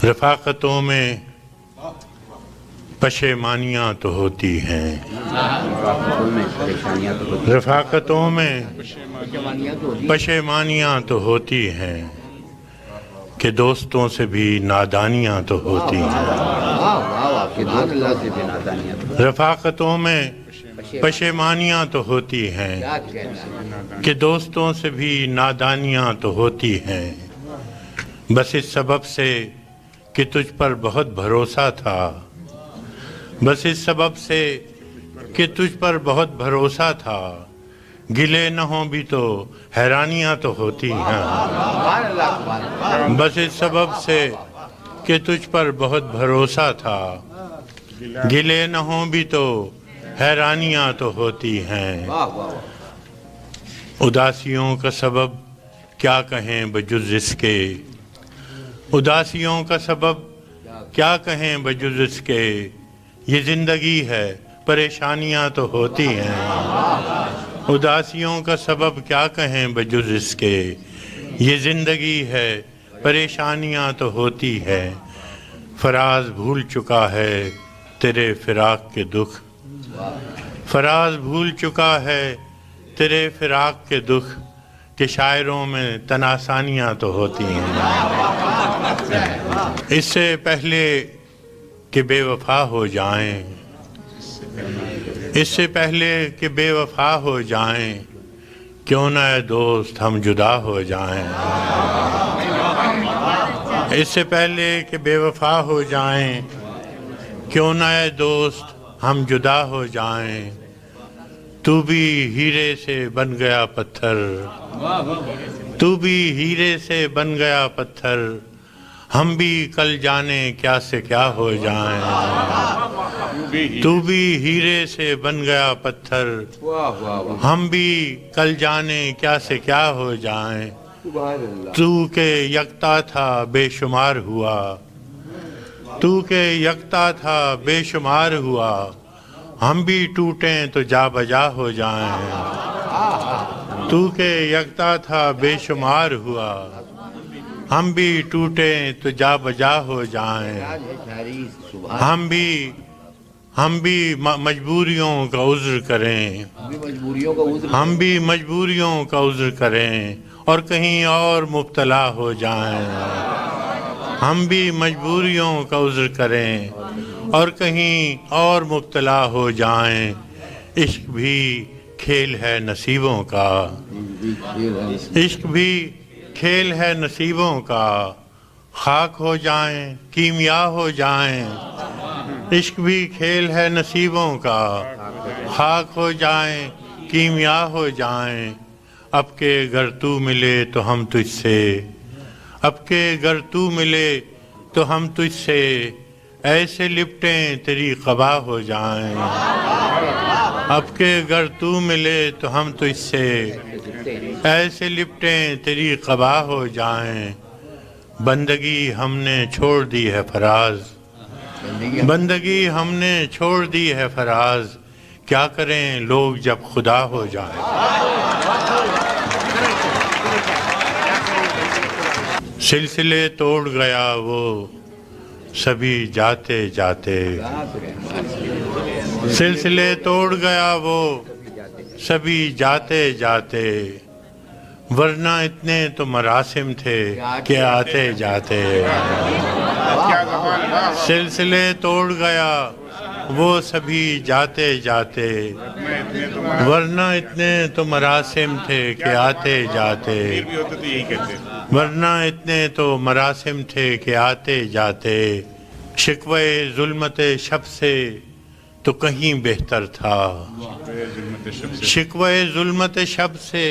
رفاقتوں میں پشیمانیاں تو ہوتی ہیں، رفاقتوں میں پشیمانیاں تو ہوتی ہیں کہ دوستوں سے بھی نادانیاں تو ہوتی ہیں۔ رفاقتوں میں پشیمانیاں تو ہوتی ہیں کہ دوستوں سے بھی نادانیاں تو ہوتی ہیں، بس اس سبب سے کہ تجھ پر بہت بھروسہ تھا، بس اس سبب سے کہ تجھ پر بہت بھروسہ تھا، گلے نہ ہوں بھی تو حیرانیاں تو ہوتی ہیں، بس اس سبب سے کہ تجھ پر بہت بھروسہ تھا، گلے نہ ہوں بھی تو حیرانیاں تو ہوتی ہیں۔ اداسیوں کا سبب کیا کہیں بجز اس کے، اداسیوں کا سبب کیا کہیں بجز اس کے، یہ زندگی ہے پریشانیاں تو ہوتی ہیں۔ اداسیوں کا سبب کیا کہیں بجز اس کے، یہ زندگی ہے پریشانیاں تو ہوتی ہے۔ فراز بھول چکا ہے تیرے فراق کے دکھ، فراز بھول چکا ہے تیرے فراق کے دکھ، کہ شاعروں میں تناسانیاں تو ہوتی ہیں۔ اس سے پہلے کہ بے وفا ہو جائیں، اس سے پہلے کہ بے وفا ہو جائیں، کیوں نہ اے دوست ہم جدا ہو جائیں۔ اس سے پہلے کہ بے وفا ہو جائیں، کیوں نہ اے دوست ہم جدا ہو جائیں، تو بھی ہیرے سے بن گیا پتھر، تو بھی ہیرے سے بن گیا پتھر، ہم بھی کل جانے کیا سے کیا ہو جائیں۔ تو بھی ہیرے سے بن گیا پتھر، ہم بھی کل جانے کیا سے کیا ہو جائیں۔ تو کہ یکتا تھا بے شمار ہوا، تو کہ یکتا تھا بے شمار ہوا، ہم بھی ٹوٹیں تو جا بجا ہو جائیں۔ تو کہ یکتا تھا بے شمار ہوا، ہم بھی ٹوٹیں تو جا بجا ہو جائیں۔ ہم بھی مجبوریوں کا عذر کریں، ہم بھی مجبوریوں کا عذر کریں اور کہیں اور مبتلا ہو جائیں۔ ہم بھی مجبوریوں کا عذر کریں اور کہیں اور مبتلا ہو جائیں۔ عشق بھی کھیل ہے نصیبوں کا، عشق بھی کھیل ہے نصیبوں کا، خاک ہو جائیں کیمیا ہو جائیں۔ عشق بھی کھیل ہے نصیبوں کا، خاک ہو جائیں کیمیا ہو جائیں۔ اب کہ گر تو ملے تو ہم تجھ سے، اب کہ گر تو ملے تو ہم تجھ سے، ایسے لپٹیں تیری قبا ہو جائیں۔ اب کہ گر تو ملے تو ہم تجھ سے، ایسے لپٹیں تیری قبا ہو جائیں۔ بندگی ہم نے چھوڑ دی ہے فراز، بندگی ہم نے چھوڑ دی ہے فراز، کیا کریں لوگ جب خدا ہو جائیں۔ سلسلے توڑ گیا وہ سبھی جاتے جاتے، سلسلے توڑ گیا وہ سبھی جاتے جاتے، ورنہ اتنے تو مراسم تھے کہ آتے جاتے۔ سلسلے توڑ گیا وہ سبھی جاتے جاتے، ورنہ اتنے تو مراسم تھے کہ آتے جاتے، ورنہ اتنے تو مراسم تھے کہ آتے جاتے۔ شکوے ظلمت شب سے تو کہیں بہتر تھا، شکوے ظلمت شب سے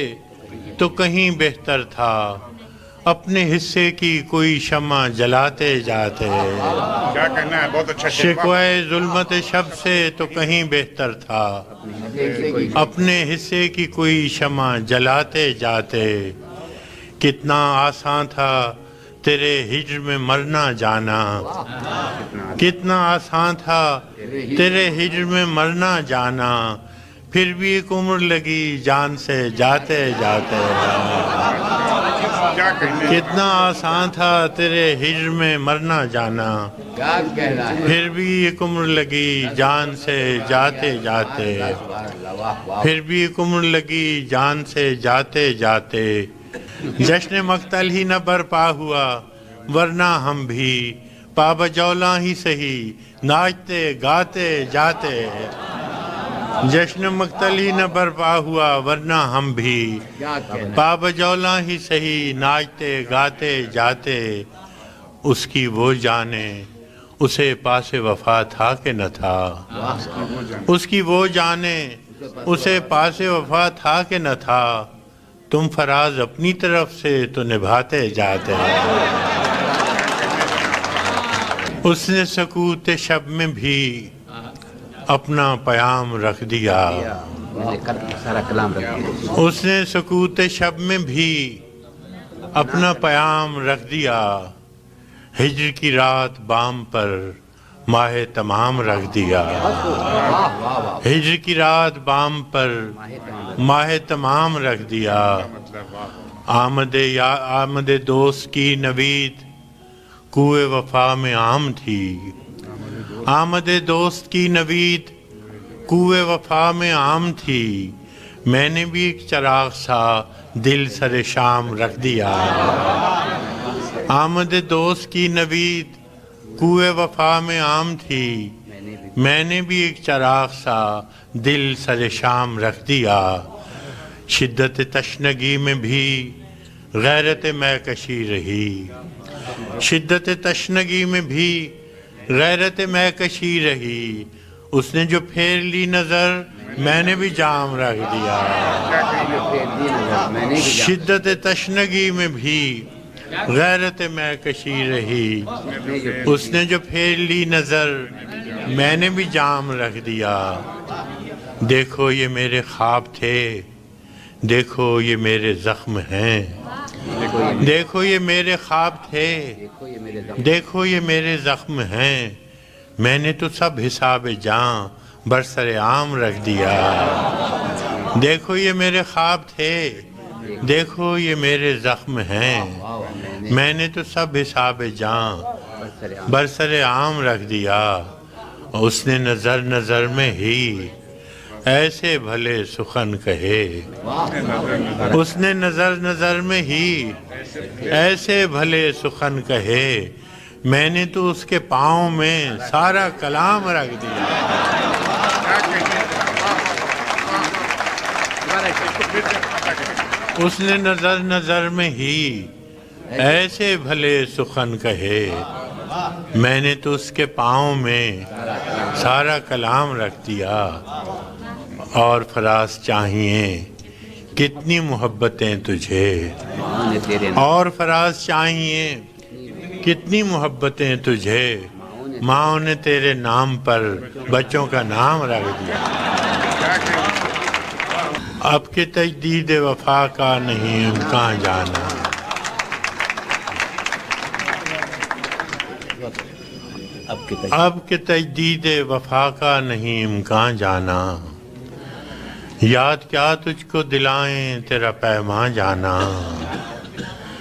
تو کہیں بہتر تھا، اپنے حصے کی کوئی شمع جلاتے جاتے۔ کیا کہنا ہے، بہت اچھا شکوے ظلمت شب سے تو کہیں بہتر تھا، اپنے حصے کی کوئی شمع جلاتے جاتے۔ کتنا آسان تھا تیرے ہجر میں مرنا جانا، کتنا آسان تھا تیرے ہجر میں مرنا جانا، پھر بھی ایک عمر لگی جان سے جاتے جاتے۔ کیا کہنا ہے کتنا آسان تھا تیرے ہجر میں مرنا جانا، کیا کہنا ہے، پھر بھی ایک عمر لگی جان سے جاتے جاتے، سبحان اللہ، واہ واہ، پھر بھی ایک عمر لگی جان سے جاتے جاتے، جشن مقتل ہی نہ برپا ہوا ورنہ ہم بھی پابجولاں ہی سہی ناچتے گاتے جاتے، جشن مقتل ہی نہ برپا ہوا ورنہ ہم بھی کیا کہنا ہے، پابجولاں ہی سہی ناچتے گاتے جاتے، اس کی وہ جانے اسے پاس وفا تھا کہ نہ تھا، اس کی وہ جانے اسے پاس وفا تھا کہ نہ تھا، تم فراز اپنی طرف سے تو نبھاتے جاتے، اس نے سکوت شب میں بھی اپنا پیام رکھ دیا، میں نے سارا کلام رکھ دیا، اس نے سکوت شب میں بھی اپنا پیام رکھ دیا، ہجر کی رات بام پر ماہ تمام رکھ دیا، واہ واہ واہ، ہجر کی رات بام پر ماہ تمام رکھ دیا، آمد دوست کی نوید کوئے وفا میں عام تھی، آمد دوست کی نوید کوئے وفا میں عام تھی، میں نے بھی ایک چراغ سا دل سر شام رکھ دیا، آمد دوست کی نوید کوئے وفا میں عام تھی، میں نے بھی ایک چراغ سا دل سر شام رکھ دیا، شدت تشنگی میں بھی غیرت میں کشی رہی، شدت تشنگی میں بھی غیرت میں کشی رہی، اس نے جو پھیر لی نظر میں نے بھی جام رکھ دیا، میں نے بھی شدت تشنگی میں بھی غیرت میں کشی رہی، اس نے جو پھیر لی نظر میں نے بھی جام رکھ دیا، دیکھو یہ میرے خواب تھے، دیکھو یہ میرے زخم ہیں، دیکھو یہ میرے خواب تھے، دیکھو یہ میرے دم، دیکھو یہ میرے زخم ہیں، میں نے تو سب حساب جاں برسر عام رکھ دیا، دیکھو یہ میرے خواب تھے، دیکھو یہ میرے زخم ہیں، میں نے تو سب حساب جاں برسر عام رکھ دیا، اس نے نظر نظر میں ہی ایسے بھلے سخن کہے، اس نے نظر نظر میں ہی ایسے بھلے سخن کہے، میں نے تو اس کے پاؤں میں سارا کلام رکھ دیا، اس نے نظر نظر میں ہی ایسے بھلے سخن کہے، میں نے تو اس کے پاؤں میں سارا کلام رکھ دیا، اور فراز چاہیے کتنی محبتیں تجھے، اور فراز چاہیے کتنی محبتیں تجھے، ماں نے تیرے نام پر بچوں کا نام رکھ دیا، اب کے تجدید وفا کا نہیں امکان جانا، اب کے تجدید وفا کا نہیں امکان جانا، یاد کیا تجھ کو دلائیں تیرا پیمان جانا،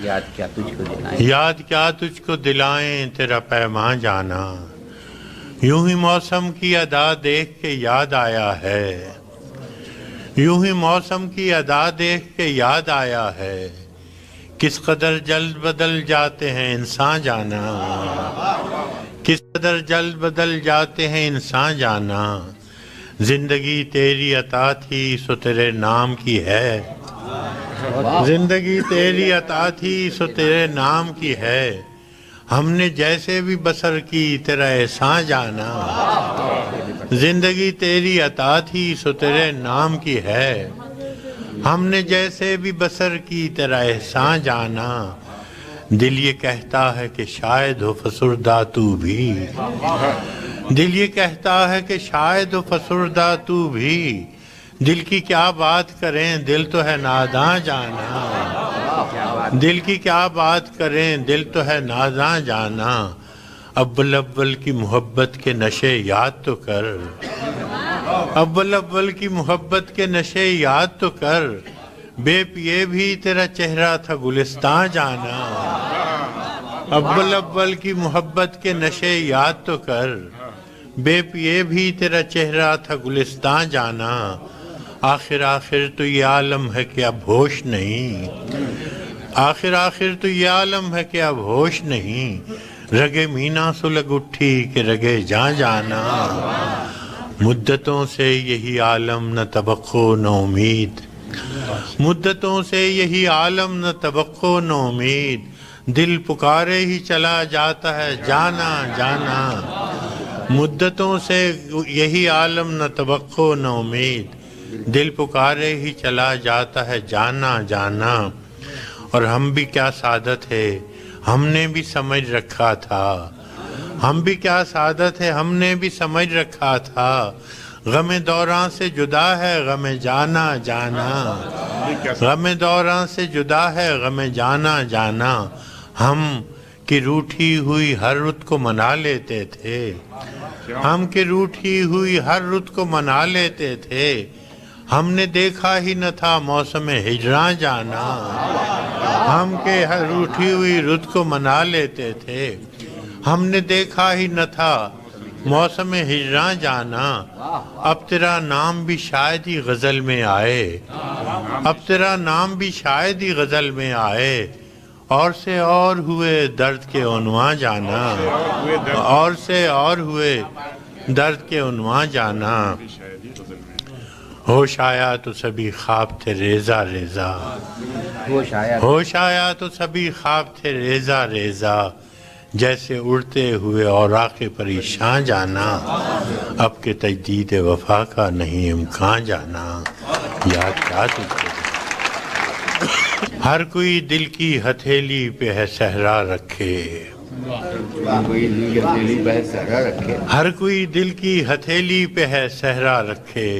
یاد کیا تجھ کو دلائیں، یاد کیا تجھ کو دلائیں تیرا پیمان جانا، یوں ہی موسم کی ادا دیکھ کے یاد آیا ہے، یوں ہی موسم کی ادا دیکھ کے یاد آیا ہے، کس قدر جلد بدل جاتے ہیں انسان جانا، کس قدر جلد بدل جاتے ہیں انسان جانا، زندگی تیری عطا تھی سو تیرے نام کی ہے، زندگی تیری عطا تھی سو تیرے نام کی ہے، ہم نے جیسے بھی بسر کی تیرا احسان جانا، زندگی تیری عطا تھی سو تیرے نام کی ہے، ہم نے جیسے بھی بسر کی تیرا احسان جانا، دل یہ کہتا ہے کہ شاید ہو فسردہ تو بھی، دل یہ کہتا ہے کہ شاید ہو فسردہ تو بھی، دل کی کیا بات کریں دل تو ہے ناداں جانا، دل کی کیا بات کریں دل تو ہے ناداں جانا، اول اول کی محبت کے نشے یاد تو کر، اول اول کی محبت کے نشے یاد تو کر، بے پیے بھی تیرا چہرہ تھا گلستان جانا، اول اول کی محبت کے نشے یاد تو کر، بے پیے بھی تیرا چہرہ تھا گلستان جانا، آخر آخر تو یہ عالم ہے کہ اب ہوش نہیں، آخر آخر تو یہ عالم ہے کہ اب ہوش نہیں، رگے مینا سلگ اٹھی کہ رگے جان جانا، مدتوں سے یہی عالم نہ توقع نہ امید، مدتوں سے یہی عالم نہ توقع نہ امید، دل پکارے ہی چلا جاتا ہے جانا جانا، مدتوں سے یہی عالم نہ توقع نہ امید، دل پکارے ہی چلا جاتا ہے جانا جانا، اور ہم بھی کیا سعادت ہے ہم نے بھی سمجھ رکھا تھا، ہم بھی کیا سعادت ہے ہم نے بھی سمجھ رکھا تھا، غم دوراں سے جدا ہے غم جانا جانا، غم دوراں سے جدا ہے غم جانا جانا، ہم کی روٹھی ہوئی ہر رت کو منا لیتے تھے، ہم کی روٹھی ہوئی ہر رت کو منا لیتے تھے، ہم نے دیکھا ہی نہ تھا موسم ہجراں جانا، ہم کے ہر روٹھی ہوئی رت کو منا لیتے تھے، ہم نے دیکھا ہی نہ تھا موسم ہجراں جانا، اب تیرا نام بھی شاید ہی غزل میں آئے، اب تیرا نام بھی شاید ہی غزل میں آئے، اور سے اور ہوئے درد کے عنواں جانا، اور سے اور ہوئے درد کے عنواں جانا، ہوش آیا تو سبھی خواب تھے ریزہ ریزہ، ہوش آیا تو سبھی خواب تھے ریزہ ریزہ، جیسے اڑتے ہوئے اوراق پریشان جانا، اب کے تجدید وفا کا نہیں امکان جانا، یاد کیا تجھے ہر کوئی دل کی ہتھیلی پہ ہے صحرا رکھے، ہر کوئی دل کی ہتھیلی پہ ہے صحرا رکھے،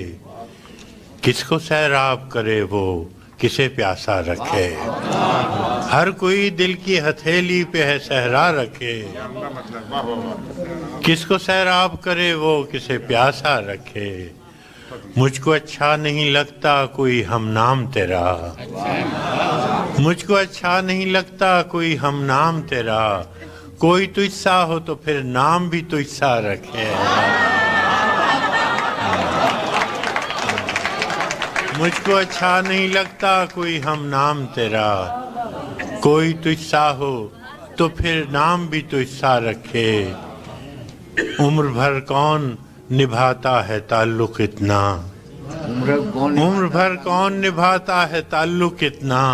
کس کو سیراب کرے وہ کسے پیاسا رکھے، ہر کوئی دل کی ہتھیلی پہ ہے صحرا رکھے، کس کو سیراب کرے وہ کسے پیاسا رکھے، مجھ کو اچھا نہیں لگتا کوئی ہم نام تیرا، مجھ کو اچھا نہیں لگتا کوئی ہم نام تیرا، کوئی تجھ سا ہو تو پھر نام بھی تجھ سا رکھے، مجھ کو اچھا نہیں لگتا کوئی ہم نام تیرا، کوئی تجھ سا ہو تو پھر نام بھی تجھ سا رکھے، عمر بھر کون نبھاتا ہے تعلق اتنا، عمر بھر کون نبھاتا ہے تعلق اتنا،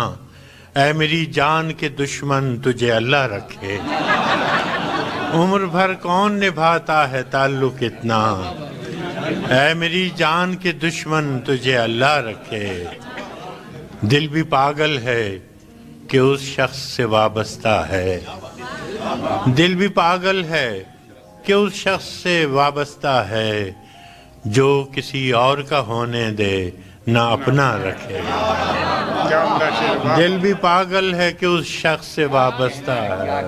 اے میری جان کے دشمن تجھے اللہ رکھے، عمر بھر کون نبھاتا ہے تعلق اتنا، اے میری جان کے دشمن تجھے اللہ رکھے، دل بھی پاگل ہے کہ اس شخص سے وابستہ ہے، دل بھی پاگل ہے کہ اس شخص سے وابستہ ہے، جو کسی اور کا ہونے دے نہ اپنا رکھے، دل بھی پاگل ہے کہ اس شخص سے وابستہ ہے،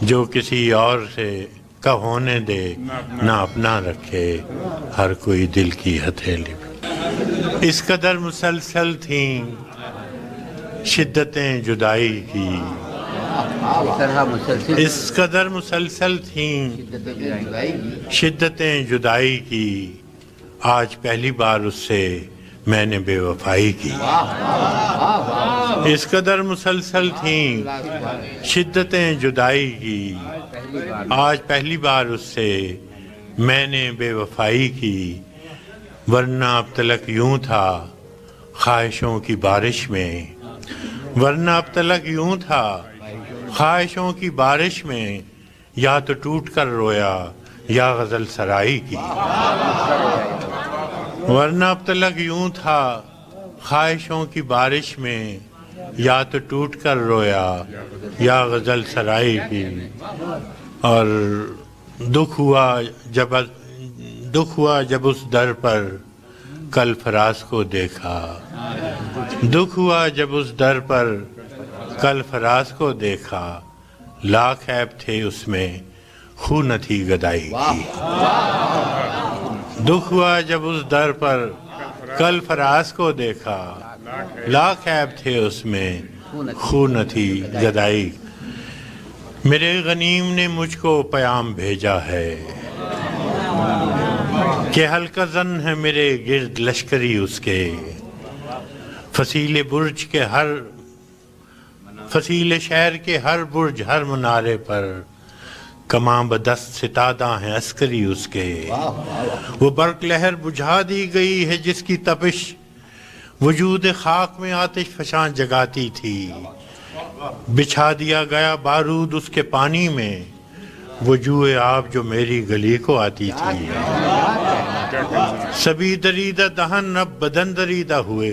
جو کسی اور سے کا ہونے دے نہ اپنا رکھے، ہر کوئی دل کی ہتھیلی پہ، اس قدر مسلسل تھیں شدتیں جدائی کی، اس قدر مسلسل تھیں شدتیں جدائی کی، آج پہلی بار اس سے میں نے بے وفائی کی، اس قدر مسلسل تھیں شدتیں جدائی کی، آج پہلی بار اس سے میں نے بے وفائی کی، ورنہ اب تلک یوں تھا خواہشوں کی بارش میں، ورنہ اب تلک یوں تھا خواہشوں کی بارش میں، یا تو ٹوٹ کر رویا یا غزل سرائی کی، ورنہ اب تلک یوں تھا خواہشوں کی بارش میں، یا تو ٹوٹ کر رویا یا غزل سرائی کی، اور دکھ ہوا جب اس در پر کل فراز کو دیکھا، دکھ ہوا جب اس در پر کل فراز کو دیکھا، لاکھ عیب تھے اس میں خو نہ تھی گدائی کی، دکھ ہوا جب اس در پر کل فراز کو دیکھا، لاکھ عیب تھے اس میں خون نہ تھی جدائی میرے غنیم نے مجھ کو پیام بھیجا ہے کہ ہلکا زن ہے میرے گرد لشکری اس کے فصیل برج کے فصیل شہر کے ہر برج ہر منارے پر کماں بدست ستادہ ہیں عسکری اس کے وہ برق لہر بجھا دی گئی ہے جس کی تپش وجود خاک میں آتش فشاں جگاتی تھی بچھا دیا گیا بارود اس کے پانی میں وہ جوئے آب جو میری گلی کو آتی تھی سبھی دریدہ دہن اب بدن دریدہ ہوئے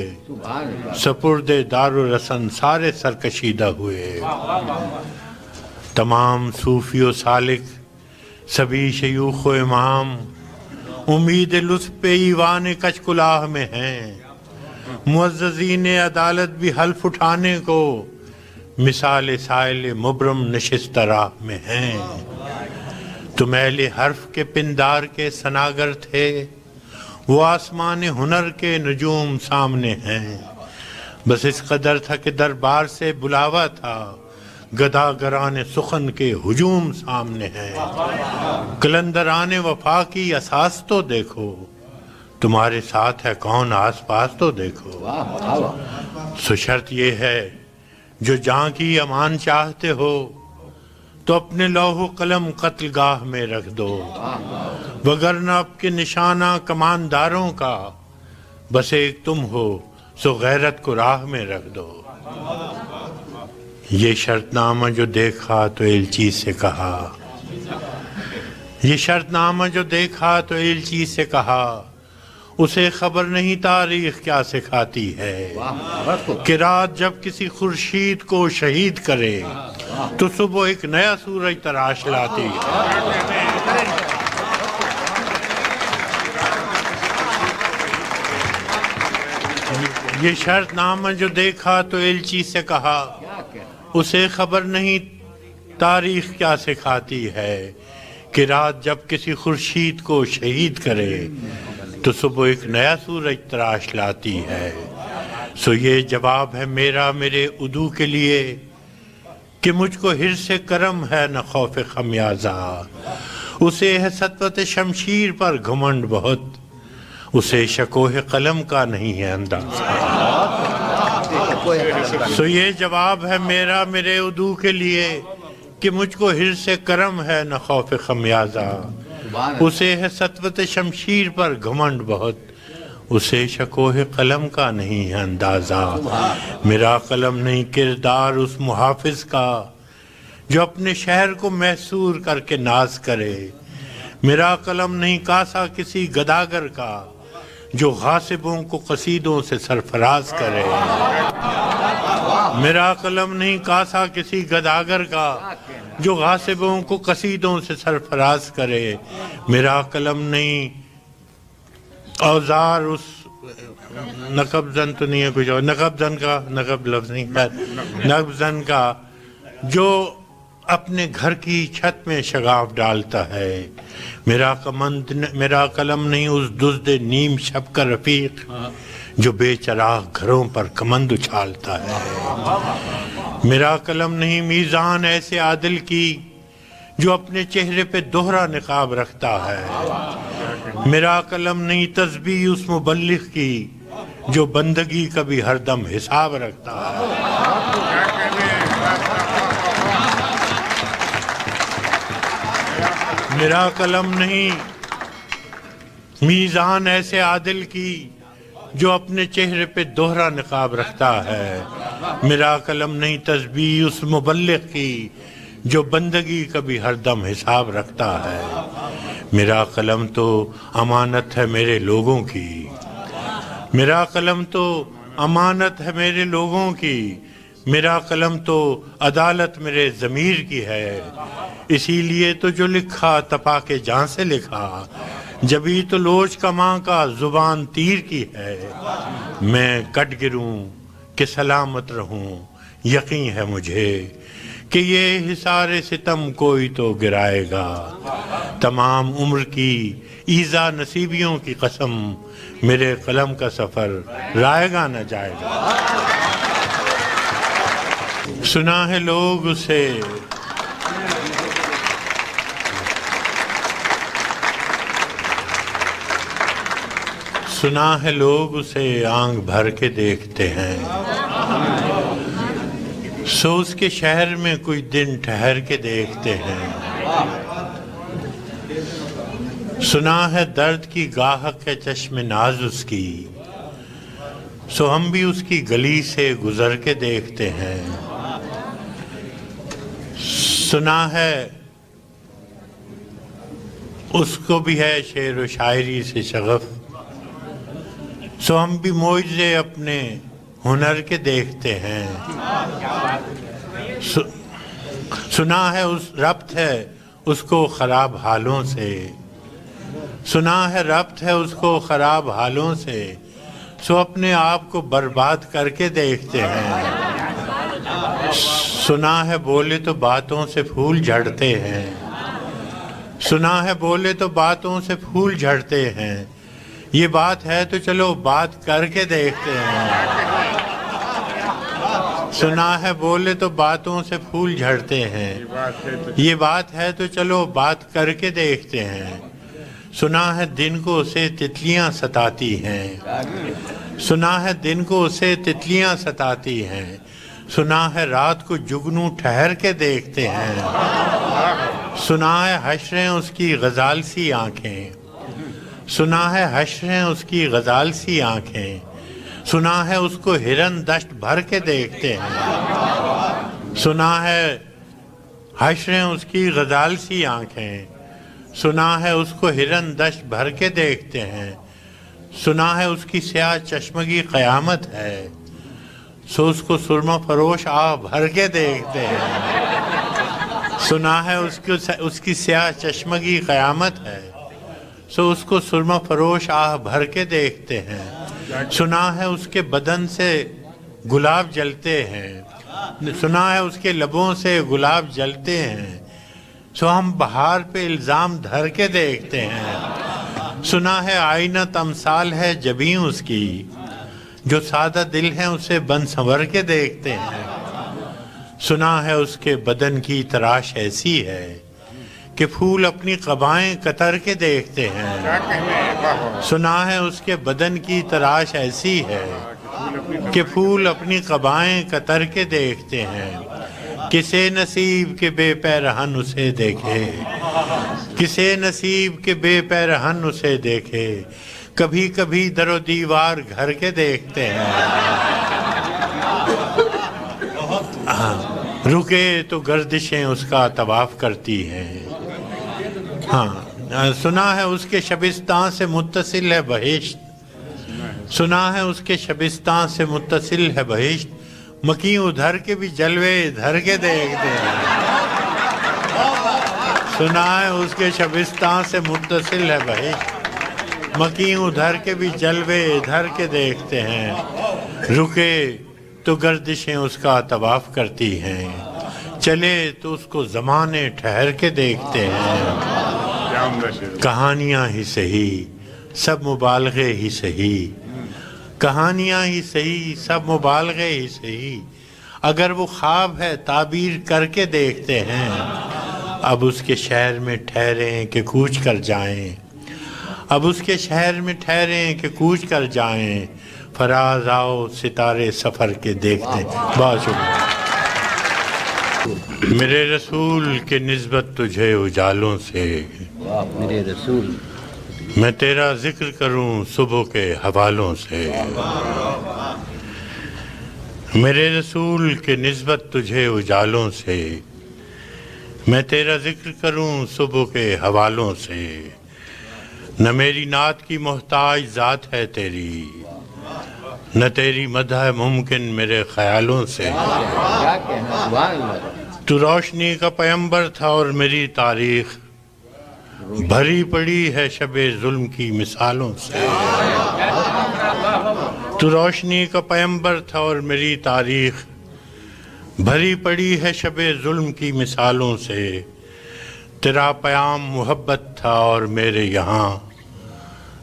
سپرد دار و رسن سارے سرکشیدہ ہوئے تمام صوفی و سالک سبھی شیوخ و امام امید لطف پہ ایوان کچ کلاہ میں ہیں معززین عدالت بھی حلف اٹھانے کو مثال سائل مبرم نشست راہ میں ہیں تم اہل حرف کے پندار کے سناگر تھے وہ آسمان ہنر کے نجوم سامنے ہیں بس اس قدر تھا کہ دربار سے بلاوا تھا گداگران سخن کے ہجوم سامنے ہیں قلندران وفا کی اساس تو دیکھو تمہارے ساتھ ہے کون آس پاس تو دیکھو سو شرط یہ ہے جو جاں کی امان چاہتے ہو تو اپنے لوح و قلم قتل گاہ میں رکھ دو وگرنہ اب کے نشانہ کمانداروں کا بس ایک تم ہو سو غیرت کو راہ میں رکھ دو یہ شرط نامہ جو دیکھا تو ایلچی سے کہا یہ شرط نامہ جو دیکھا تو ایلچی سے کہا اسے خبر نہیں تاریخ کیا سکھاتی ہے کہ رات جب کسی خورشید کو شہید کرے تو صبح ایک نیا سورج تراش لاتی ہے یہ شرط نامہ جو دیکھا تو ایلچی سے کہا اسے خبر نہیں تاریخ کیا سکھاتی ہے کہ رات جب کسی خورشید کو شہید کرے تو صبح ایک نیا سورج تراش لاتی ہے سو یہ جواب ہے میرا میرے عدو کے لیے کہ مجھ کو حرص کرم ہے نہ خوف خمیازہ اسے ہے سطوت شمشیر پر گھمنڈ بہت اسے شکوہ قلم کا نہیں ہے اندازہ سو یہ جواب ہے میرا میرے عدو کے لیے کہ مجھ کو حرص کرم ہے نہ خوف خمیازہ اسے ہے سطوت شمشیر پر گھمنڈ بہت اسے شکوہ قلم کا نہیں ہے اندازہ میرا قلم نہیں کردار اس محافظ کا جو اپنے شہر کو محصور کر کے ناز کرے میرا قلم نہیں کاسا کسی گداگر کا جو غاصبوں کو قصیدوں سے سرفراز کرے میرا قلم نہیں کاسا کسی گداگر کا جو غاصبوں کو قصیدوں سے سرفراز کرے میرا قلم نہیں اوزار اس نقب زن تو نہیں ہے کچھ اور نقب زن کا نقب لفظ نہیں نقب زن کا جو اپنے گھر کی چھت میں شگاف ڈالتا ہے میرا قلم نہیں اس دزد نیم شب کا رفیق جو بے چراغ گھروں پر کمند اچھالتا ہے میرا قلم نہیں میزان ایسے عادل کی جو اپنے چہرے پہ دوہرا نقاب رکھتا ہے میرا قلم نہیں تسبیح اس مبلغ کی جو بندگی کا بھی ہر دم حساب رکھتا ہے میرا قلم نہیں میزان ایسے عادل کی جو اپنے چہرے پہ دوہرا نقاب رکھتا ہے میرا قلم نہیں تسبیح اس مبلغ کی جو بندگی کا بھی ہر دم حساب رکھتا ہے میرا قلم تو امانت ہے میرے لوگوں کی میرا قلم تو امانت ہے میرے لوگوں کی میرا قلم تو عدالت میرے ضمیر کی ہے اسی لیے تو جو لکھا تپا کے جان سے لکھا جبھی تو لوچ کماں کا زبان تیر کی ہے میں کٹ گروں کہ سلامت رہوں یقین ہے مجھے کہ یہ حصار ستم کوئی تو گرائے گا تمام عمر کی ایذا نصیبیوں کی قسم میرے قلم کا سفر رائے گا نہ جائے گا۔ سنا ہے لوگ اسے سنا ہے لوگ اسے آنکھ بھر کے دیکھتے ہیں، سو اس کے شہر میں کوئی دن ٹھہر کے دیکھتے ہیں۔ سنا ہے درد کی گاہک ہے چشم ناز اس کی، سو ہم بھی اس کی گلی سے گزر کے دیکھتے ہیں۔ سنا ہے اس کو بھی ہے شعر و شاعری سے شغف، سو ہم بھی معجزے اپنے ہنر کے دیکھتے ہیں۔ سنا ہے اس ربط ہے اس کو خراب حالوں سے، سنا ہے ربط ہے اس کو خراب حالوں سے، سو اپنے آپ کو برباد کر کے دیکھتے ہیں۔ سنا ہے بولے تو باتوں سے پھول جھڑتے ہیں، سنا ہے بولے تو باتوں سے پھول جھڑتے ہیں، یہ بات ہے تو چلو بات کر کے دیکھتے ہیں۔ سنا ہے بولے تو باتوں سے پھول جھڑتے ہیں، یہ بات ہے تو چلو بات کر کے دیکھتے ہیں۔ سنا ہے دن کو اسے تتلیاں ستاتی ہیں، سنا ہے دن کو اسے تتلیاں ستاتی ہیں، سنا ہے رات کو جگنو ٹھہر کے دیکھتے ہیں۔ سنا ہے حشریں اس کی غزال سی آنکھیں، سنا ہے حشریں اس کی غزال سی آنکھیں، سنا ہے اس کو ہرن دشت بھر کے دیکھتے ہیں۔ سنا ہے حشریں اس کی غزال سی آنکھیں، سنا ہے اس کو ہرن دشت بھر کے دیکھتے ہیں۔ سنا ہے اس کی سیاہ چشمگی قیامت ہے، سو اس کو سرمہ فروش آہ بھر کے دیکھتے ہیں۔ سنا ہے اس کی سیاہ چشمگی قیامت ہے، سو اس کو سرمہ فروش آہ بھر کے دیکھتے ہیں۔ سنا ہے اس کے بدن سے گلاب جلتے ہیں، سنا ہے اس کے لبوں سے گلاب جلتے ہیں، سو ہم بہار پہ الزام دھر کے دیکھتے ہیں۔ سنا ہے آئینہ تمثال ہے جبیں اس کی، جو سادہ دل ہیں اسے بن سنور کے دیکھتے ہیں۔ سنا ہے اس کے بدن کی تراش ایسی ہے کہ پھول اپنی قبائیں قطر کے دیکھتے ہیں۔ سنا ہے اس کے بدن کی تراش ایسی ہے کہ پھول اپنی قبائیں قطر کے دیکھتے ہیں۔ کسے نصیب کے بے پیرہن اسے دیکھے، کسے نصیب کے بے پیرہن اسے دیکھے، کبھی کبھی در و دیوار گھر کے دیکھتے ہیں۔ رکے تو گردشیں اس کا طواف کرتی ہیں۔ سنا ہے اس کے شبستان سے متصل ہے بہشت، سنا ہے اس کے شبستان سے متصل ہے بہشت، مکیں ادھر کے بھی جلوے ادھر کے دیکھتے ہیں۔ سنا ہے اس کے شبستان سے متصل ہے بہشت، مکیں ادھر کے بھی جلوے ادھر کے دیکھتے ہیں۔ رکے تو گردشیں اس کا طواف کرتی ہیں، چلے تو اس کو زمانے ٹھہر کے دیکھتے ہیں۔ کہانیاں ہی صحیح سب مبالغے ہی صحیح، کہانیاں ہی صحیح سب مبالغے ہی صحیح، اگر وہ خواب ہے تعبیر کر کے دیکھتے ہیں۔ اب اس کے شہر میں ٹھہریں کہ کوچ کر جائیں، اب اس کے شہر میں ٹھہریں کہ کوچ کر جائیں، فراز آؤ ستارے سفر کے دیکھتے ہیں۔ بہت شکریہ۔ میرے رسول کے نسبت تجھے اجالوں سے، میرے رسول میں تیرا ذکر کروں صبح کے حوالوں سے، میرے رسول کے نسبت تجھے اجالوں سے، میں تیرا ذکر کروں صبح کے حوالوں سے، نہ میری نعت کی محتاج ذات ہے تیری، نہ تیری مدح ممکن میرے خیالوں سے۔ کیا کہنا، سبحان اللہ۔ تو روشنی کا پیمبر تھا اور میری تاریخ بھری پڑی ہے شب ظلم کی مثالوں سے۔ تو روشنی کا پیمبر تھا اور میری تاریخ بھری پڑی ہے شب ظلم کی مثالوں سے، تیرا پیام محبت تھا اور میرے یہاں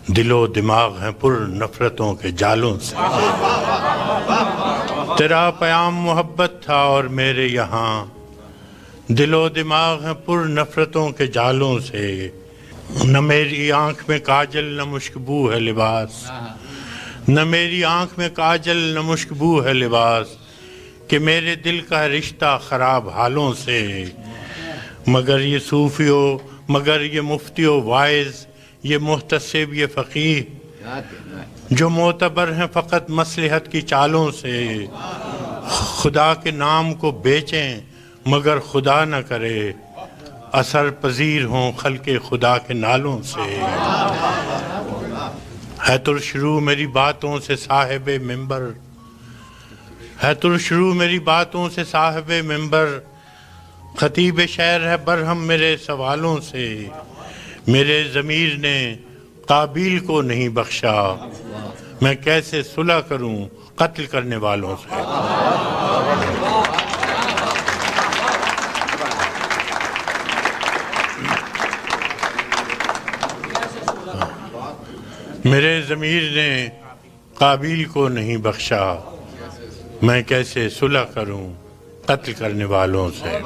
دل و دماغ ہیں پر نفرتوں کے جالوں سے تیرا پیام محبت تھا اور میرے یہاں دل و دماغ ہیں پر نفرتوں کے جالوں سے نہ میری آنکھ میں کاجل نہ مشکبو ہے لباس نہ میری آنکھ میں کاجل نہ مشکبو ہے لباس کہ میرے دل کا رشتہ خراب حالوں سے مگر یہ صوفیو مگر یہ مفتیو وائز یہ محتسب یہ فقیہ کیا کہنا ہے جو معتبر ہیں فقط مصلحت کی چالوں سے خدا کے نام کو بیچیں مگر خدا نہ کرے اثر پذیر ہوں خلق خدا کے نالوں سے ہے ترشرو میری باتوں سے صاحب منبر ہے ترشرو میری باتوں سے صاحب منبر خطیب شعر ہے برہم میرے سوالوں سے میرے ضمیر نے قابیل کو نہیں بخشا میں کیسے صلح کروں قتل کرنے والوں سے میرے ضمیر نے قابیل کو نہیں بخشا میں کیسے صلح کروں قتل کرنے والوں سے